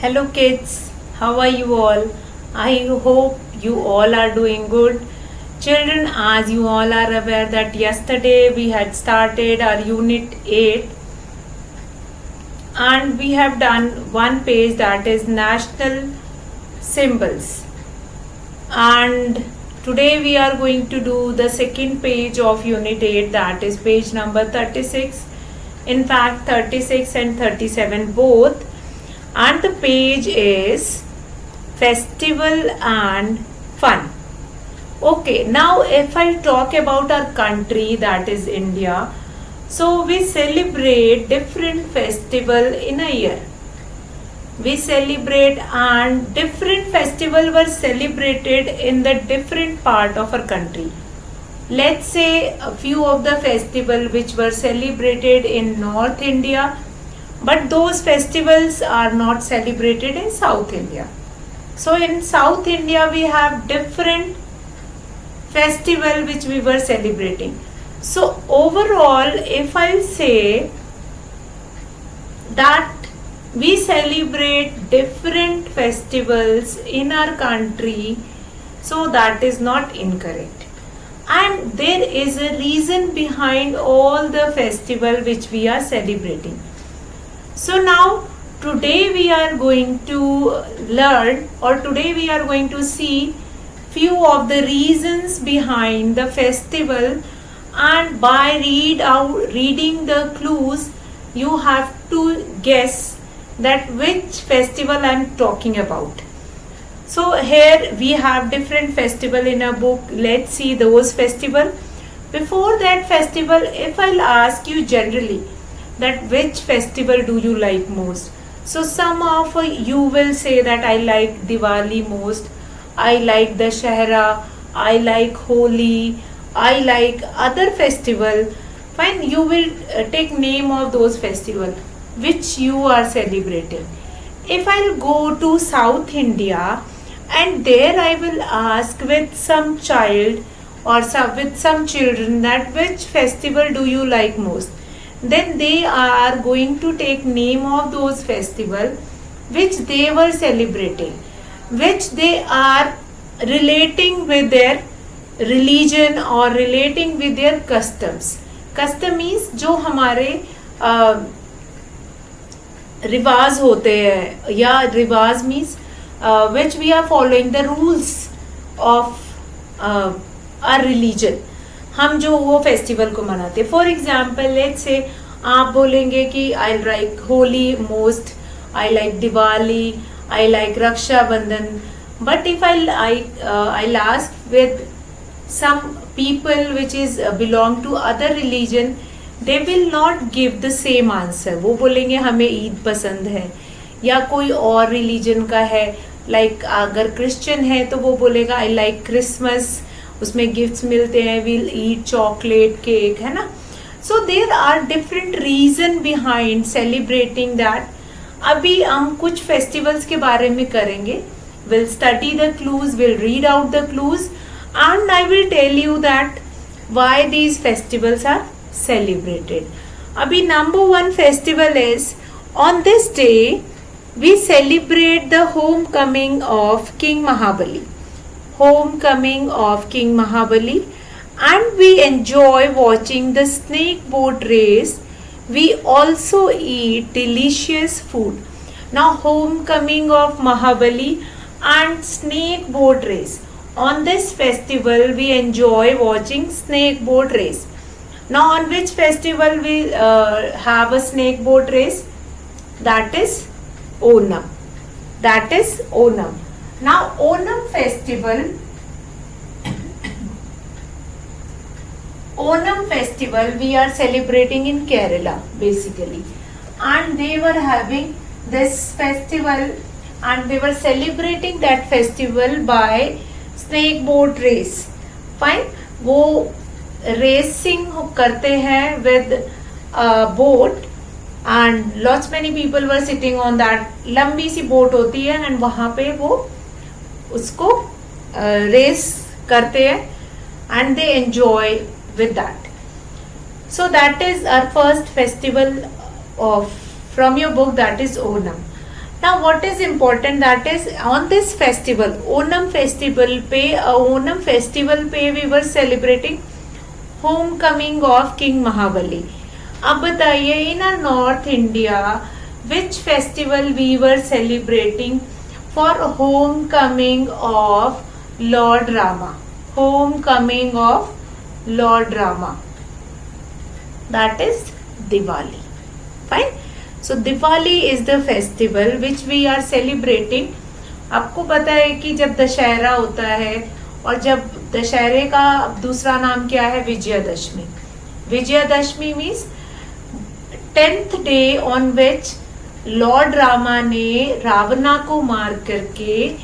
Hello kids, how are you all? I hope you all are doing good. Children, as you all are aware that yesterday we had started our unit 8 and we have done one page that is national symbols. And today we are going to do the second page of unit 8, that is page number 36. In fact 36 and 37 both, and the page is festival and fun. Okay, now if I talk about our country, that is India, so we celebrate different festival in a year. We celebrate, and different festival were celebrated in the different part of our country. Let's say a few of the festival which were celebrated in North India, but those festivals are not celebrated in South India. So in South India we have different festival which we were celebrating. So overall, if I'll say that we celebrate different festivals in our country, so that is not incorrect. And there is a reason behind all the festival which we are celebrating. So now today we are going to learn, or today we are going to see few of the reasons behind the festival, and by reading the clues you have to guess that which festival I am talking about. So here we have different festival in a book. Let's see those festival. Before that festival, if I'll ask you generally that which festival do you like most? So some of you will say that I like Diwali most, I like Dashera, I like Holi, I like other festival. Fine, you will take name of those festival which you are celebrating. If I'll go to South India and there I will ask with some child or with some children that which festival do you like most, then they are going to take name of those festival which they were celebrating, which they are relating with their religion or relating with their customs. Custom means जो हमारे रिवाज होते हैं, या रिवाज means which we are following the rules of our religion. हम जो वो फेस्टिवल को मनाते. फॉर एग्जाम्पल लेट्स से आप बोलेंगे कि I like Holi most, I like Diwali, I like Rakshabandhan. But if I last with some people which is belong to other religion, they will not give the same answer. वो बोलेंगे हमें ईद पसंद है, या कोई और रिलीजन का है, लाइक अगर क्रिश्चियन है तो वो बोलेगा आई लाइक क्रिसमस, उसमें गिफ्ट्स मिलते हैं, विल ईट चॉकलेट केक, है ना. So there are different reason behind celebrating that. अभी हम कुछ फेस्टिवल्स के बारे में करेंगे. Will study the clues, will read out the clues, and I will tell you that why these festivals are celebrated. अभी number one festival is on this day we celebrate the home coming of king Mahabali. Homecoming of King Mahabali, and we enjoy watching the snake boat race. We also eat delicious food. Now homecoming of Mahabali and snake boat race. On this festival we enjoy watching snake boat race. Now on which festival we have a snake boat race? That is Onam. That is Onam. Now Onam festival we are celebrating in Kerala basically, and they were having this festival and they were celebrating that festival by snake boat race. Fine, वो racing करते हैं with a boat and lots many people were sitting on that. लंबी सी boat होती है and वहाँ पे वो उसको रेस करते हैं and they enjoy with that. So that is our first festival of from your book, that is Onam. Now what is important, that is on this festival, Onam festival पे we were celebrating homecoming of King Mahabali. अब बताइए in our North India which festival we were celebrating for homecoming of Lord Rama? Homecoming of Lord Rama. That is Diwali. Fine. So Diwali is the festival which we are celebrating. आपको पता है कि जब दशहरा होता है, और जब दशहरे का दूसरा नाम क्या है? Vijayadashami. Vijayadashami means 10th day on which lord Rama ने रावणा को मार करके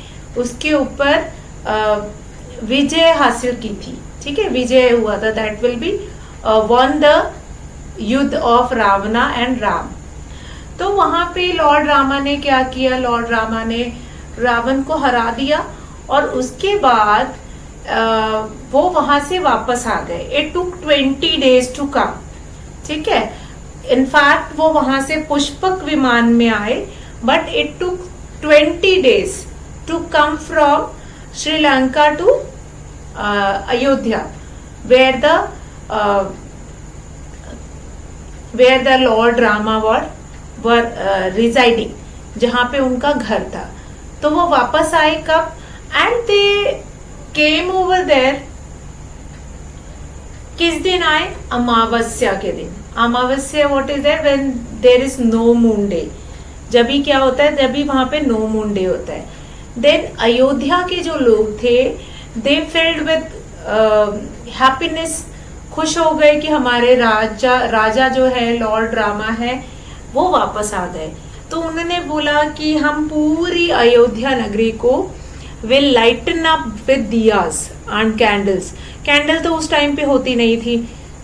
उसके ऊपर विजय हासिल की थी. ठीक है, विजय हुआ था. That will be one the युद्ध ऑफ रावणा एंड राम. तो वहां पे लॉर्ड रामा ने क्या किया? लॉर्ड रामा ने रावण को हरा दिया और उसके बाद वो वहां से वापस आ गए. It took 20 days to come. ठीक है, इनफैक्ट वो वहां से पुष्पक विमान में आए, but it took 20 days to come from Sri Lanka to Ayodhya, where the lord Rama were residing, जहां पे उनका घर था. तो वो वापस आए कब? And they came over there. किस दिन आए? अमावस्या के दिन. Amavasya what is there? When there is no moon day. जब भी क्या होता है? जब भी वहां पे नो मून डे होता है. देन अयोध्या के जो लोग थे, दे फिल्ड विद हैप्पीनेस. खुश हो गए कि हमारे राजा जो है, लॉर्ड रामा है, वो वापस आ गए. तो उन्होंने बोला कि हम पूरी अयोध्या नगरी को will lighten up with diyas and candles. Candle तो उस टाइम पे होती नहीं थी,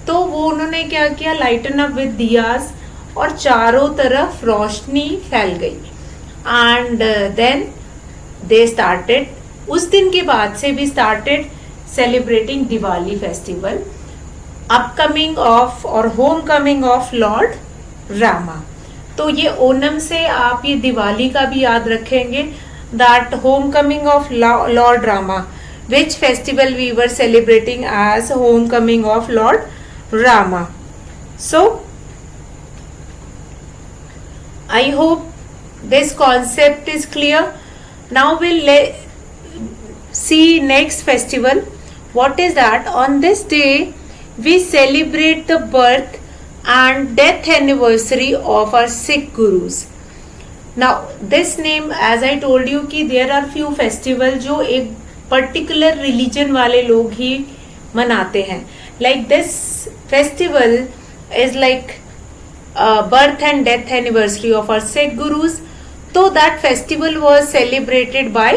तो वो उन्होंने क्या किया? लाइटन अप विद दियास, और चारों तरफ रोशनी फैल गई. एंड देन दे स्टार्टेड, उस दिन के बाद से भी started celebrating Diwali festival, upcoming of और home coming of lord Rama. तो ये ओनम से आप ये दिवाली का भी याद रखेंगे, that home coming of lord Rama, which festival we were celebrating as home coming of lord Rama. So I hope this concept is clear. Now will see next festival. What is that? On this day we celebrate the birth and death anniversary of our Sikh gurus. Now this name, as I told you कि there are few festival जो एक particular religion वाले लोग ही मनाते हैं. Like this festival is like birth and death anniversary of our Sikh gurus. So that festival was celebrated by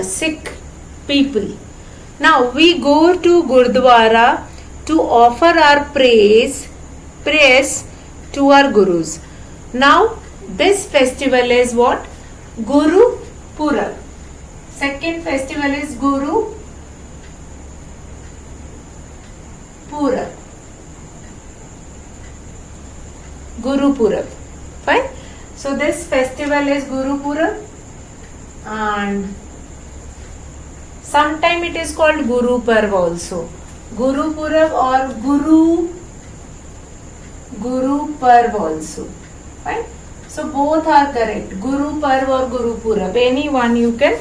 Sikh people. Now we go to Gurdwara to offer our prayers to our gurus. Now this festival is what? Guru Purab. Second festival is Guru Purab. Guru Purab. Fine. So this festival is Guru Purab, and sometime it is called Guru Parv also. Guru Purab or Guru Parv also. Fine. So both are correct. Guru Parv or Guru Purab. Any one you can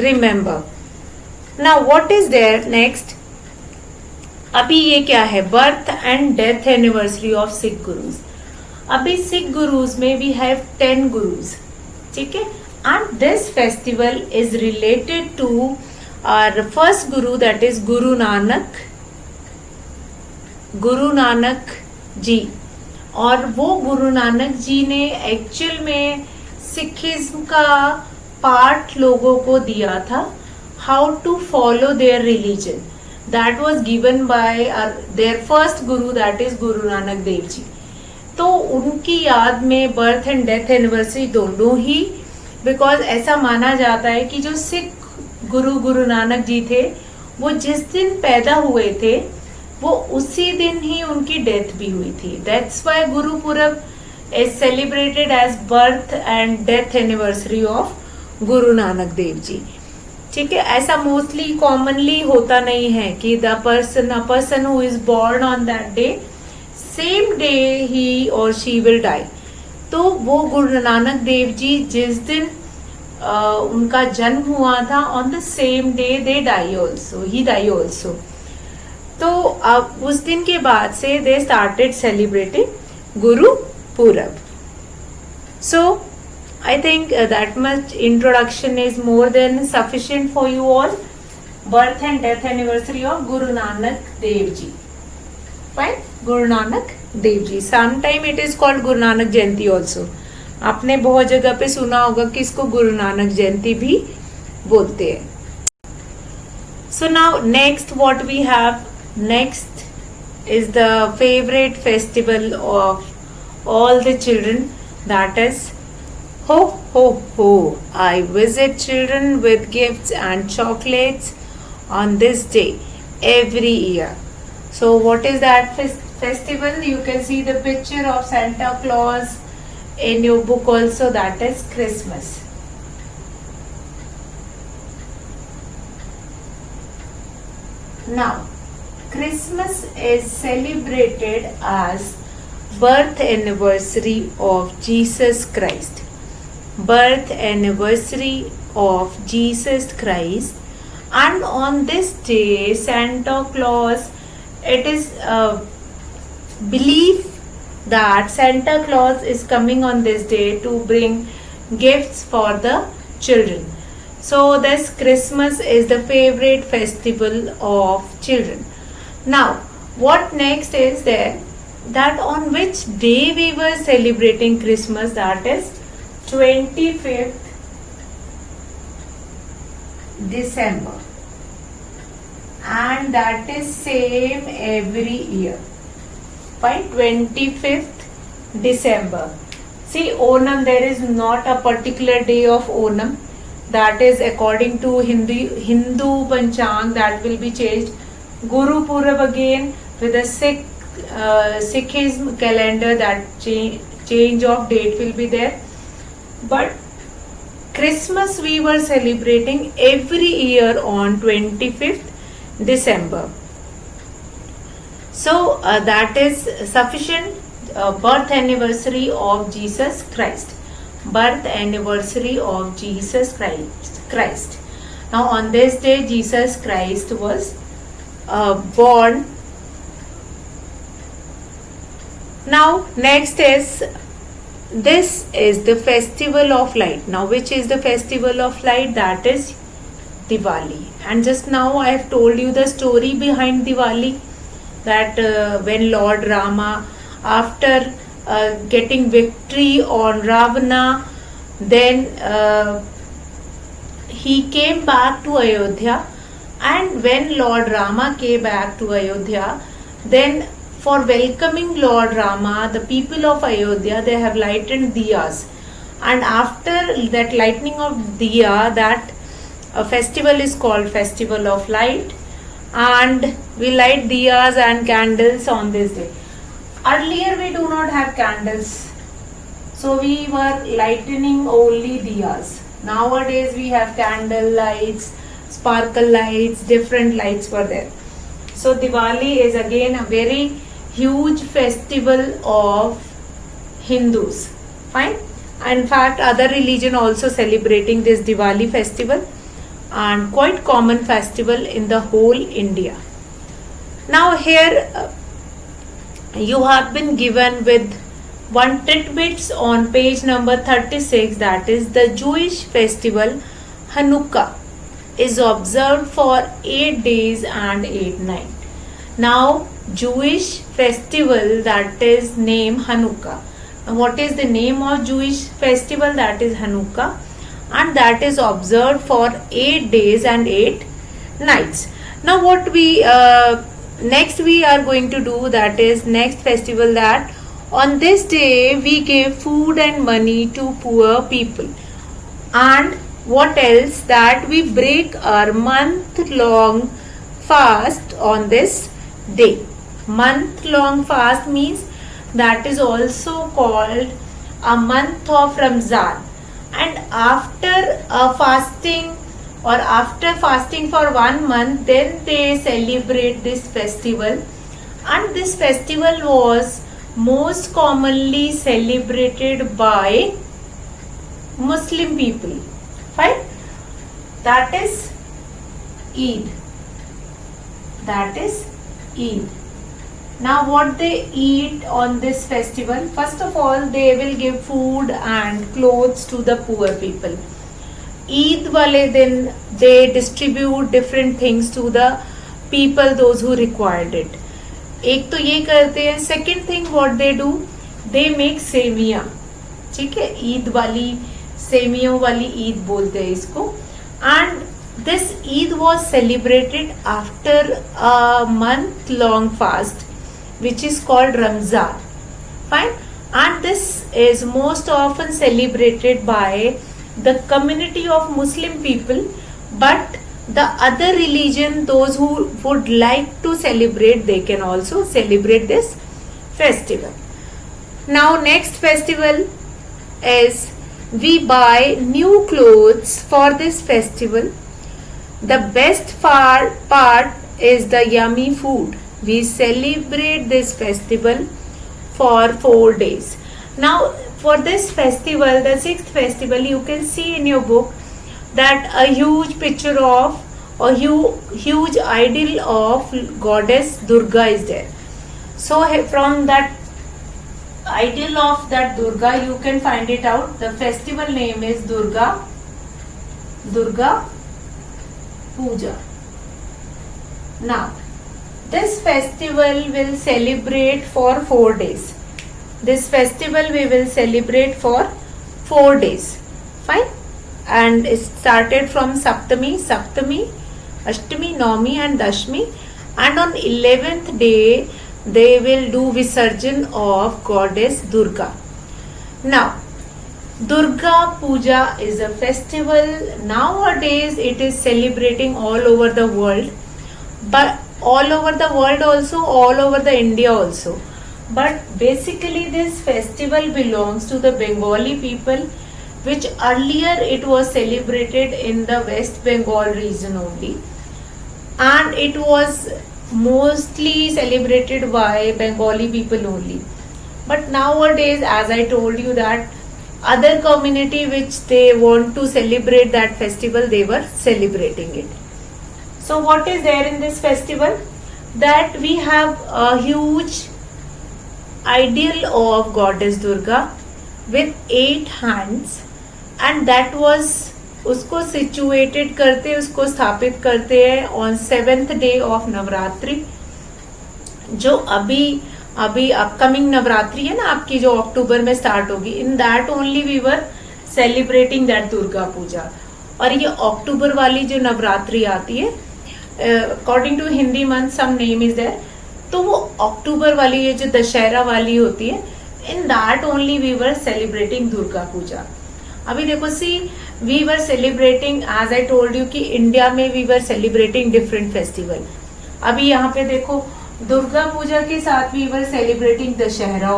remember. Now what is there next? अभी ये क्या है? Birth and death anniversary of Sikh Gurus. अभी Sikh Gurus में we have 10 Gurus. ठीक है? And this festival is related to our first Guru, that is Guru Nanak जी. और वो गुरु नानक जी ने एक्चुअल में सिखिज्म का पार्ट लोगों को दिया था, how to follow their religion. That was given by their first guru, that is Guru Nanak Dev ji. तो उनकी याद में बर्थ एंड डेथ एनिवर्सरी दोनों ही, बिकॉज ऐसा माना जाता है कि जो सिख गुरु नानक जी थे, वो जिस दिन पैदा हुए थे वो उसी दिन ही उनकी डेथ भी हुई थी. दैट्स वाई गुरु पूरब is celebrated as birth and death anniversary of गुरु नानक देव जी. ठीक है, ऐसा मोस्टली कॉमनली होता नहीं है कि a person who is born on that day, same day ही और शी विल डाई. तो वो गुरु नानक देव जी जिस दिन उनका जन्म हुआ था, on the same day they die also, he die also. तो अब उस दिन के बाद से दे स्टार्टेड सेलिब्रेटिंग गुरु पूरब. सो I think that much introduction is more than sufficient for you all. Birth and death anniversary of Guru Nanak Dev Ji. Fine? Guru Nanak Dev Ji. Sometime it is called Guru Nanak Jayanti also. आपने बहुत जगह पे सुना होगा कि इसको गुरु नानक जयंती भी बोलते हैं. So now next what we have next is the favorite festival of all the children, that is Ho ho ho, I visit children with gifts and chocolates on this day every year. So what is that festival? You can see the picture of Santa Claus in your book also, that is Christmas. Now, Christmas is celebrated as birth anniversary of Jesus Christ. Birth anniversary of Jesus Christ, and on this day Santa Claus, it is belief that Santa Claus is coming on this day to bring gifts for the children. So this Christmas is the favorite festival of children. Now what next is there, that on which day we were celebrating Christmas, that is 25th December, and that is same every year. By 25th December. See, Onam, there is not a particular day of Onam. That is according to Hindu Panchang, that will be changed. Guru Purab again with a Sikhism calendar, that change of date will be there. But Christmas we were celebrating every year on 25th December. So that is sufficient. Birth anniversary of Jesus Christ. Birth anniversary of Jesus Christ. Now on this day Jesus Christ was born. Now next is, this is the festival of light. Now which is the festival of light? That is Diwali. And just now I have told you the story behind Diwali, that when Lord Rama, after getting victory on Ravana, then he came back to Ayodhya, and when Lord Rama came back to Ayodhya, then for welcoming Lord Rama, the people of Ayodhya, they have lighted diyas, and after that lightning of diya, that festival is called Festival of Light, and we light diyas and candles on this day. Earlier we do not have candles, so we were lightening only diyas. Nowadays we have candle lights, sparkle lights, different lights were there. So Diwali is again a very huge festival of Hindus. Fine. In fact, other religion also celebrating this Diwali festival, and quite common festival in the whole India. Now here you have been given with one tidbits on page number 36, that is the Jewish festival Hanukkah is observed for 8 days and 8 nights. Now Jewish festival, that is name Hanukkah. Now, what is the name of Jewish festival? That is Hanukkah, and that is observed for 8 days and 8 nights. Now what we next we are going to do, that is next festival, that on this day we give food and money to poor people, and what else, that we break our month-long fast on this day. Month-long fast means that is also called a month of Ramzan, and after fasting or after fasting for 1 month, then they celebrate this festival. And this festival was most commonly celebrated by Muslim people. Fine, that is Eid. That is Eid. Now what they eat on this festival? First of all, they will give food and clothes to the poor people. Eid wale din they distribute different things to the people, those who required it. एक तो ये करते हैं. Second thing what they do, they make seviyan. ठीक है, ईद वाली सेवियों वाली ईद बोलते हैं इसको. And this Eid was celebrated after a month-long fast, which is called Ramzan. Fine, and this is most often celebrated by the community of Muslim people, but the other religion, those who would like to celebrate, they can also celebrate this festival. Now, next festival is we buy new clothes for this festival. The best part is the yummy food. We celebrate this festival for 4 days. Now, for this festival, the sixth festival, you can see in your book that a huge picture of a huge idol of goddess Durga is there. So, from that idol of that Durga, you can find it out. The festival name is Durga Puja. Now, this festival will celebrate for 4 days. This festival we will celebrate for 4 days. Fine? And it started from Saptami, Ashtami, Navami and Dashmi. And on 11th day, they will do Visarjan of goddess Durga. Now, Durga Puja is a festival. Nowadays it is celebrating all over the world, but all over the world also, all over the India also. But basically this festival belongs to the Bengali people, which earlier it was celebrated in the West Bengal region only, and it was mostly celebrated by Bengali people only. But nowadays, as I told you, that other community which they want to celebrate that festival, they were celebrating it. So what is there in this festival? That we have a huge idol of goddess Durga with 8 hands, and that was उसको situated करते, उसको स्थापित करते हैं on 7th day of Navratri, जो अभी upcoming Navratri है ना आपकी, जो अक्टूबर में स्टार्ट होगी. In that only we were celebrating that Durga Puja. और ये अक्टूबर वाली जो नवरात्रि आती है, according to Hindi month some name is there, तो वो अक्टूबर वाली ये जो दशहरा वाली होती है, in that only we were celebrating Durga Puja. अभी देखो, see we were celebrating, as I told you कि इंडिया में we were celebrating different festival. अभी यहाँ पे देखो, दुर्गा पूजा के साथ we were celebrating Dussehra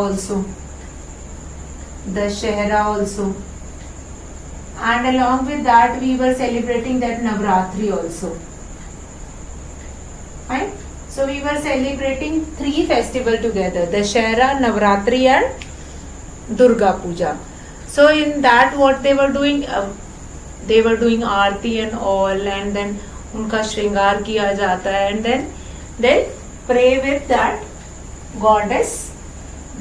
also, and along with that we were celebrating that Navratri also. Right? So we were celebrating 3 festivals together: Dashera, Navratri and Durga Puja. So in that what they were doing Aarti and all, and then उनका श्रृंगार किया जाता है, and then they pray with that goddess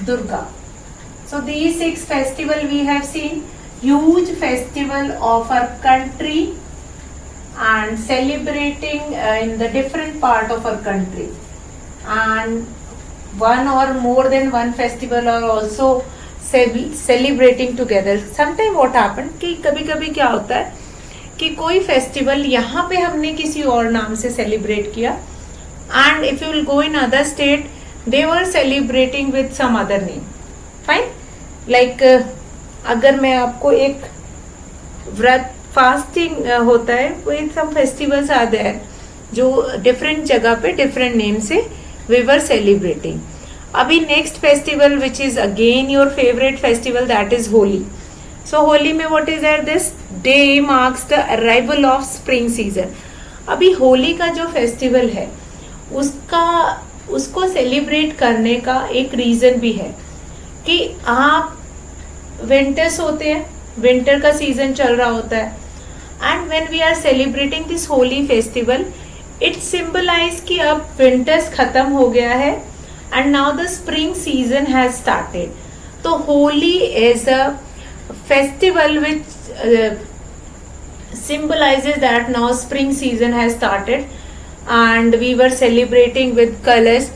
Durga. So these 6 festivals we have seen. Huge festival of our country and celebrating in the different part of our country, and one or more than one festival are also celebrating together. Sometime what happened कि कभी कभी क्या होता है कि कोई festival यहाँ पे हमने किसी और नाम से सेलिब्रेट किया, and if you will go in other state they were celebrating with some other name. Fine? Like अगर मैं आपको एक व्रत फास्टिंग होता है, with some festivals are there जो डिफरेंट जगह पे डिफरेंट नेम से वी वर सेलिब्रेटिंग. अभी next festival which is again your favourite festival, that is Holi. So Holi में what is that, this day marks the arrival of spring season. अभी होली का जो festival है उसको सेलिब्रेट करने का एक रीजन भी है कि आप विंटर्स होते हैं, विंटर का सीजन चल रहा होता है, and when we are celebrating this Holi festival it symbolize कि अब विंटर्स खत्म हो गया है and now the spring season has started. तो Holi is a festival which symbolizes that now spring season has started and we were celebrating with colors,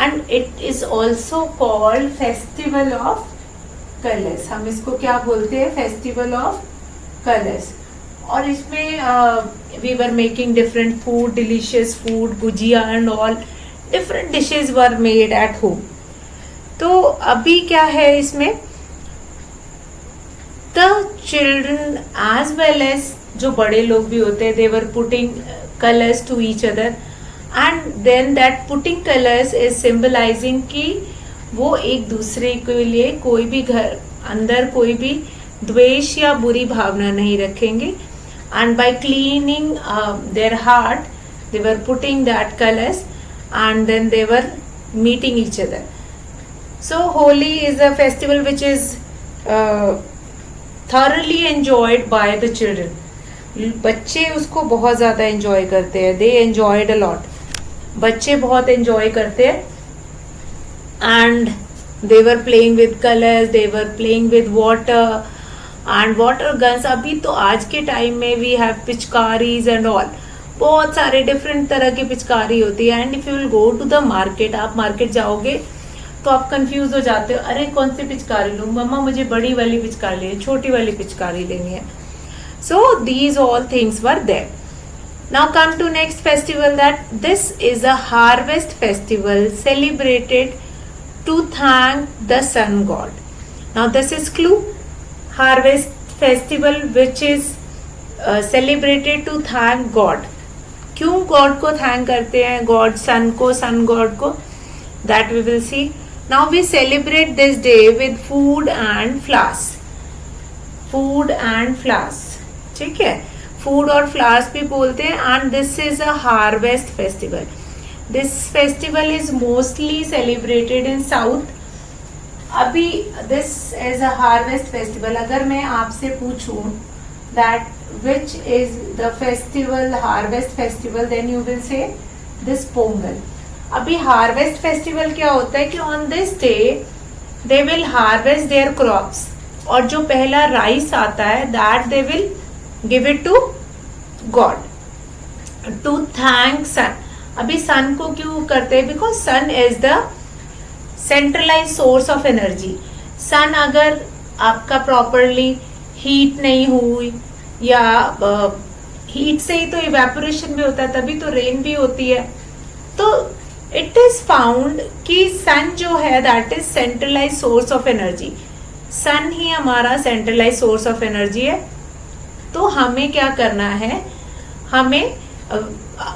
and it is also called festival of colors. हम इसको क्या बोलते हैं, festival of colors. और इसमें we were making different food, delicious food, gujia and all different dishes were made at home. तो अभी क्या है इसमें, the children as well as जो बड़े लोग भी होते हैं, they were putting colors to each other and then that putting colors is symbolizing कि वो एक दूसरे के लिए कोई भी घर अंदर कोई भी द्वेष या बुरी भावना नहीं रखेंगे, and by cleaning their heart they were putting that colors and then they were meeting each other. So Holi is a festival which is thoroughly enjoyed by the children. बच्चे उसको बहुत ज़्यादा एंजॉय करते हैं, दे एंजॉयड अ लॉट. बच्चे बहुत enjoy करते हैं and they were playing with colours, they were playing with water and water guns. अभी तो आज के टाइम में we have pichkaris and all, बहुत सारे डिफरेंट तरह की पिचकारी होती है. And if you will go to the market, आप मार्केट जाओगे तो आप कंफ्यूज हो जाते हो, अरे कौन सी पिचकारी लूँ, मम्मा मुझे बड़ी वाली पिचकारी लेनी, छोटी वाली पिचकारी लेनी है. So these all things were there. Now come to next festival, that this is a harvest festival celebrated to thank the sun god. Now this is clue, harvest festival which is celebrated to thank God. क्यों God को thank करते हैं, God sun को, sun god को, that we will see. Now we celebrate this day with food and flowers. Food and flowers. ठीक है, food और flowers भी बोलते हैं. And this is a harvest festival. This festival is mostly celebrated in south. अभी this is a harvest festival. अगर मैं आपसे पूछूं that which is the festival, harvest festival, then you will say this Pongal. अभी harvest festival क्या होता है कि on this day they will harvest their crops, और जो पहला राइस आता है that they will give it to God to thank sun. अभी sun को क्यों करते हैं, because sun is the centralized source of energy. sun अगर आपका properly heat नहीं हुई या heat से ही तो evaporation भी होता है, तभी तो rain भी होती है. तो it is found कि sun जो है that is centralized source of energy. sun ही हमारा centralized source of energy है. तो हमें क्या करना है, हमें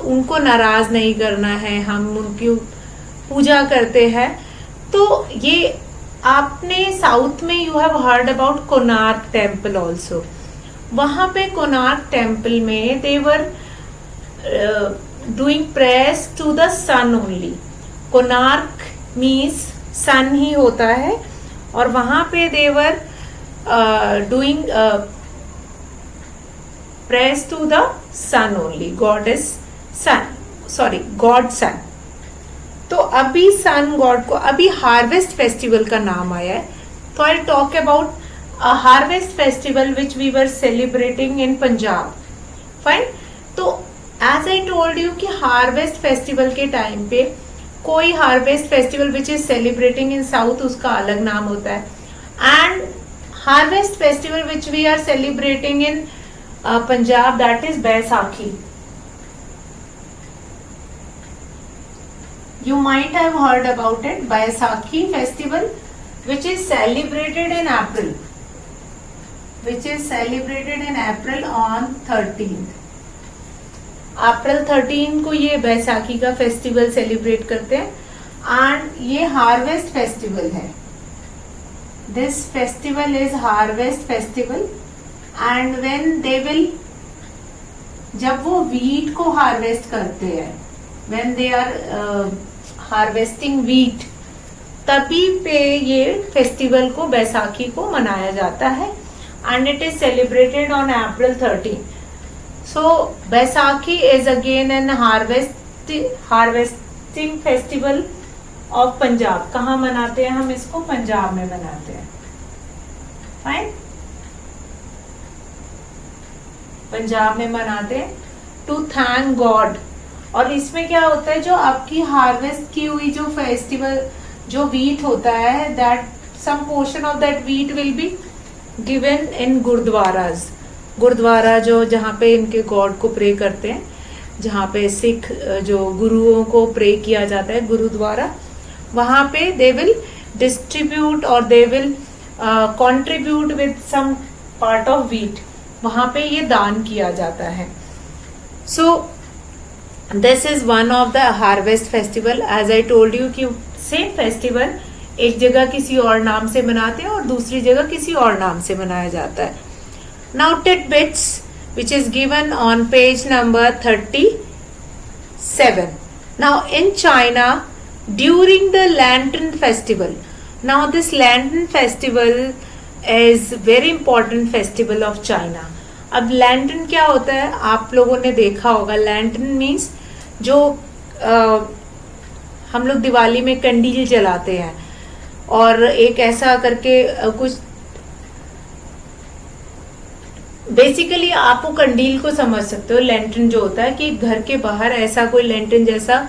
उनको नाराज नहीं करना है, हम उनकी पूजा करते हैं. तो ये आपने साउथ में you have heard about Konark temple also. वहाँ पे कोणार्क टेम्पल में they were doing prayers to the sun only. Konark means sun ही होता है, और वहाँ पे they were doing prayers to the sun only, goddess sun, sorry god sun. तो अभी sun god को अभी harvest festival का नाम आया है. तो I'll talk about a harvest festival which we were celebrating in Punjab. Fine. तो as I told you कि harvest festival के टाइम पे कोई harvest festival which is celebrating in south उसका अलग नाम होता है, and harvest festival which we are celebrating in Punjab, that is Baisakhi. You might have heard about it, Baisakhi festival, which is celebrated in April. Which is celebrated in April on 13th. April 13 को ये बैसाखी का festival celebrate करते हैं. And ये harvest festival है. This festival is harvest festival. And when they will, जब वो wheat को हार्वेस्ट करते हैं, when they are harvesting wheat, तभी पे ये फेस्टिवल को, बैसाखी को मनाया जाता है. And it is celebrated on April 13. So Baisakhi is again an harvesting festival of Punjab. कहाँ मनाते हैं हम इसको? पंजाब में मनाते हैं. फाइन, पंजाब में मनाते हैं टू थैंक गॉड. और इसमें क्या होता है, जो आपकी हार्वेस्ट की हुई जो फेस्टिवल, जो वीट होता है, that some portion of that wheat will be given in gurdwaras. Gurdwara जो, जहाँ पे इनके गॉड को प्रे करते हैं, जहाँ पे सिख जो गुरुओं को प्रे किया जाता है, गुरुद्वारा, वहाँ पे दे विल डिस्ट्रीब्यूट और they will contribute with some part of wheat. वहाँ पे ये दान किया जाता है. So this is one of the harvest festival. As I told you कि सेम फेस्टिवल एक जगह किसी और नाम से मनाते हैं और दूसरी जगह किसी और नाम से मनाया जाता है. Now tidbits which is given on page number 37. Now in China, during the Lantern Festival, now this Lantern Festival is very important festival of China. अब लैंटर्न क्या होता है, आप लोगों ने देखा होगा. लैंटर्न मीन्स जो हम लोग दिवाली में कंडील जलाते हैं, और एक ऐसा करके कुछ, बेसिकली आप वो कंडील को समझ सकते हो. लैंटर्न जो होता है कि घर के बाहर ऐसा कोई लैंटर्न जैसा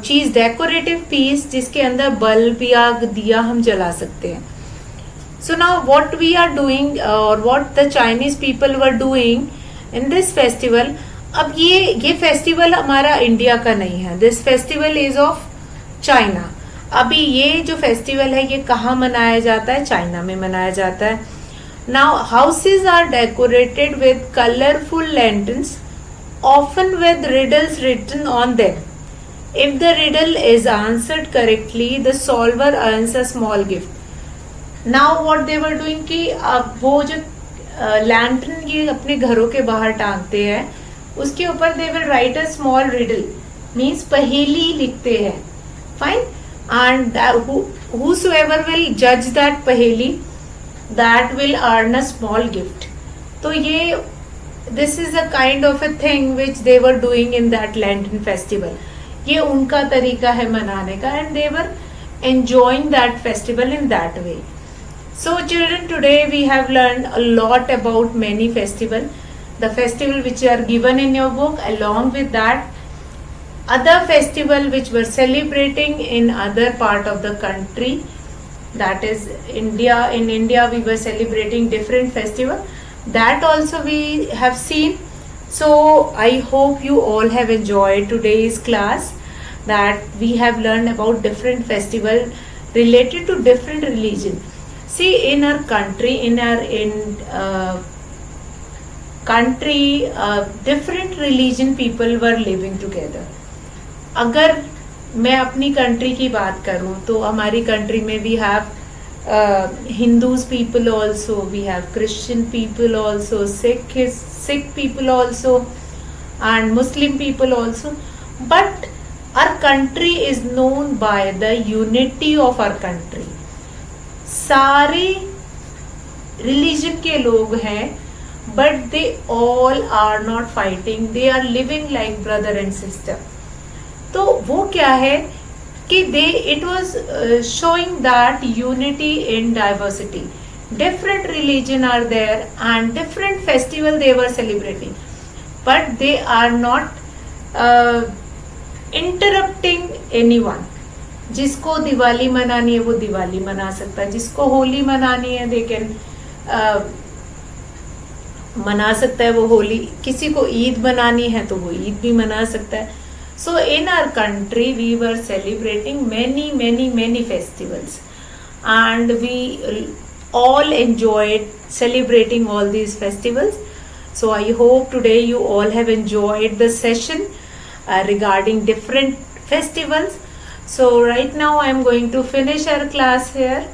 चीज, डेकोरेटिव पीस, जिसके अंदर बल्ब या दिया हम जला सकते हैं. So now what we are doing, और what the Chinese people were doing in this festival. अब ये फेस्टिवल हमारा इंडिया का नहीं है. This festival is of China. अभी ये जो फेस्टिवल है, ये कहाँ मनाया जाता है? चाइना में मनाया जाता है. Now houses are decorated with colourful lanterns, often with riddles written on them. If the riddle is answered correctly, the solver earns a small gift. Now what they were doing कि अब वो जो lantern ये अपने घरों के बाहर टांगते हैं, उसके ऊपर they will write a small riddle, means पहेली लिखते हैं. Fine. And whosoever will judge that पहेली, that will earn a small gift. तो ये, this is a kind of a thing which they were doing in that Lantern festival. ये उनका तरीका है मनाने का, and they were enjoying that festival in that way. So children, today we have learned a lot about many festivals. The festival which are given in your book, along with that other festival which were celebrating in other part of the country, that is India. In India we were celebrating different festival, that also we have seen. So I hope you all have enjoyed today's class, that we have learned about different festival related to different religion. See, in our country, different religion people were living together. अगर मैं अपनी country की बात करूं, तो हमारी country में we have Hindus people also, we have Christian people also, Sikh people also, and Muslim people also. But our country is known by the unity of our country. सारे रिलीजन के लोग हैं, but they all are not fighting, they are living like brother and sister. तो वो क्या है कि it was showing that unity in diversity. Different religion are there and different festival they were celebrating, but they are not interrupting anyone. जिसको दिवाली मनानी है वो दिवाली मना सकता है, जिसको होली मनानी है they can मना सकता है वो होली, किसी को ईद मनानी है तो वो ईद भी मना सकता है. So in our country we were celebrating many festivals, and we all enjoyed celebrating all these festivals. So I hope today you all have enjoyed the session regarding different festivals. So right now I am going to finish our class here,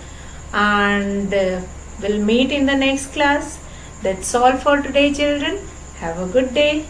and we'll meet in the next class. That's all for today, children. Have a good day.